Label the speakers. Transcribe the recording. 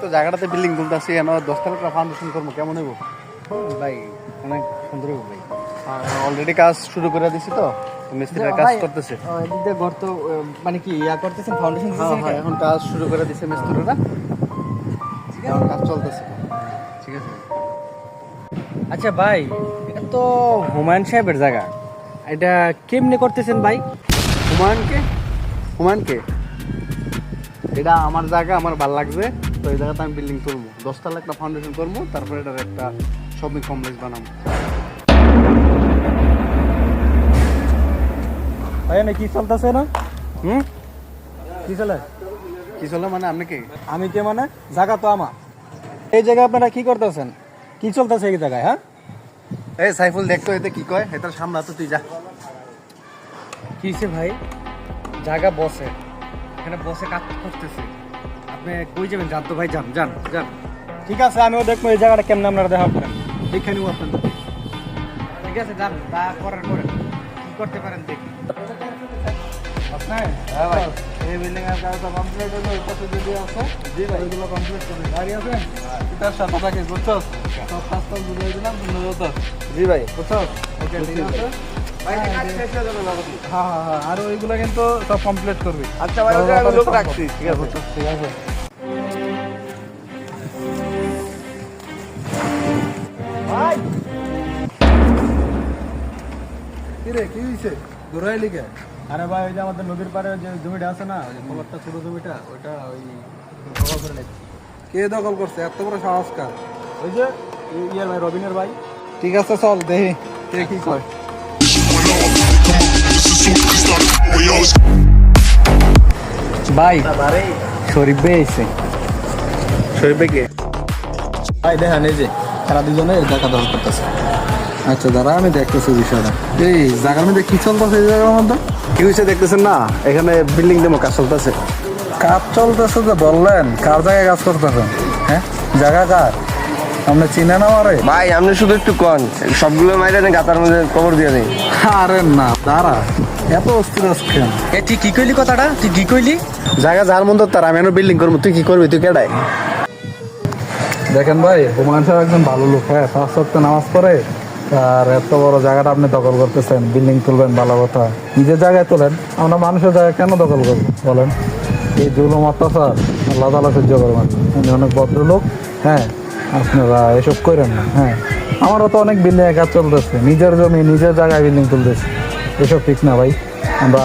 Speaker 1: তো জায়গাটাতে বিল্ডিং তুলতেছি আমার 10 টাকা ফাউন্ডেশন করবো কেমন হইব
Speaker 2: ভাই অনেক সুন্দর হবে ভাই।
Speaker 1: অলরেডি কাজ শুরু করে দিছি তো মিস্ত্রিরা কাজ করতেছে
Speaker 2: এদিক দিয়ে ঘর তো মানে কি ইয়া করতেছেন ফাউন্ডেশন
Speaker 1: হ্যাঁ হ্যাঁ এখন কাজ শুরু করে দিছে মিস্ত্রিরা এখন কাজ চলতেছে
Speaker 2: ঠিক আছে। আচ্ছা ভাই, এটা তো হুমায়ুন সাহেবের জায়গা, এটা কেমনে করতেছেন ভাই?
Speaker 1: হুমায়ুনকে এটা আমার জায়গা, আমার ভালো লাগছে তো এই জায়গাতে আমি বিল্ডিং তুলবো 10 টাকা একটা ফাউন্ডেশন করবো তারপরে এটার একটা শপিং কমপ্লেক্স বানাবো।
Speaker 2: ভাই না কি চলতেছে না? কি চলে?
Speaker 1: কি চলে মানে আপনি কি
Speaker 2: আমি কে মানে? জায়গা তো আমার। এই জায়গায় আপনারা কি করতেছেন? কি চলতেছে এই জায়গায়? হ্যাঁ
Speaker 1: এই সাইফুল দেখতো এতে কি কয় এটার সামনে তো তুই যা।
Speaker 2: কিসে ভাই? জায়গা বসে, এখানে বসে কাজ করতেছে, আপনি কই যাবেন? যান তো ভাই, যান যান যান। ঠিক আছে, আমিও দেখবো এই জায়গাটা কেমন আপনারা দেখা করেন, দেখে নিব আপনার। ঠিক আছে যান, তা করার করেন, কি করতে পারেন দেখি।
Speaker 1: হ্যাঁ ভাই এই বিল্ডিং এর কাজ তো কমপ্লিট হলো ওই পাশে যদি আছে জি ভাই ওইগুলো কমপ্লিট করে গাড়ি আছেন এটার সাথে থাকে বুঝছস সব কাজ তো বুঝাই দিলাম সুন্দর হতো জি ভাই বুঝছস ওকে ঠিক আছে ভাই কাজ শেষ হয়ে যাবে বাবা হ্যাঁ হ্যাঁ হ্যাঁ আর ওইগুলো কিন্তু সব কমপ্লিট করবি আচ্ছা ভাই ওকে আমি লোক রাখছি ঠিক আছে ঠিক আছে ভাই কি রে কি হইছে দৌড়াই লিখে
Speaker 2: আরে ভাই, ওই যে আমাদের নদীর পাড়ে যে জমিটা আছে না, ওই কলারটা ছোট জমিটা, ওইটা ওই দখল করে নিচ্ছে।
Speaker 1: কে দখল করছে এত বড় সাহস কার
Speaker 2: ওই যে ইয়ার ভাই, রবিনের ভাই।
Speaker 1: ঠিক আছে চল দেখি কে কি কয়
Speaker 2: ভাই শরীফ ভাই এসে।
Speaker 1: শরীফ কে
Speaker 2: ভাই দেখেন এই যে তারা দুজনে জায়গা দখল করতেছে।
Speaker 1: আচ্ছা দাঁড়া আমি দেখতেছি বিষয়টা এই জায়গার মধ্যে কি চলতেছে এই জায়গার মধ্যে কি হয়েছে দেখতেছেন না এখানে বিল্ডিং ডেমো কাজ চলতেছে
Speaker 3: কাজ চলতেছে যে বললেন, কার জায়গায় কাজ করতেছেন? হ্যাঁ জায়গা কার? আপনি চিনেন আমারে?
Speaker 4: ভাই আপনি শুধু একটু কন, সবগুলো মাইরে গাতার মধ্যে কবর দিয়ে দেয়।
Speaker 3: আরে না দাঁড়া, এত অস্থির কেন?
Speaker 2: এ তুই কি কইলি কথাটা? তুই কি কইলি?
Speaker 1: জায়গা যার মধ্যে তার আমি বিল্ডিং করবো তুই কি করবি তুই কেডাই
Speaker 3: দেখেন ভাই, হুমায়ুন সাহেব একজন ভালো লোক, হ্যাঁ 5 ওয়াক্ত নামাজ পড়ে, আর এত বড় জায়গাটা আপনি দখল করতেছেন, বিল্ডিং তুলবেন ভালো কথা, নিজের জায়গায় তোলেন, আমরা মানুষের জায়গায় কেন দখল করবো বলেন? এই জুলুম অত্যাচার আল্লাহ তাআলা সহ্য করবেন। উনি অনেক ভদ্রলোক, হ্যাঁ আপনারা এসব করেন না। হ্যাঁ আমারও তো অনেক বিল্ডিং কাজ চলতেছে, নিজের জমি নিজের জায়গায় বিল্ডিং তুলতেছে, এসব ঠিক না ভাই। আমরা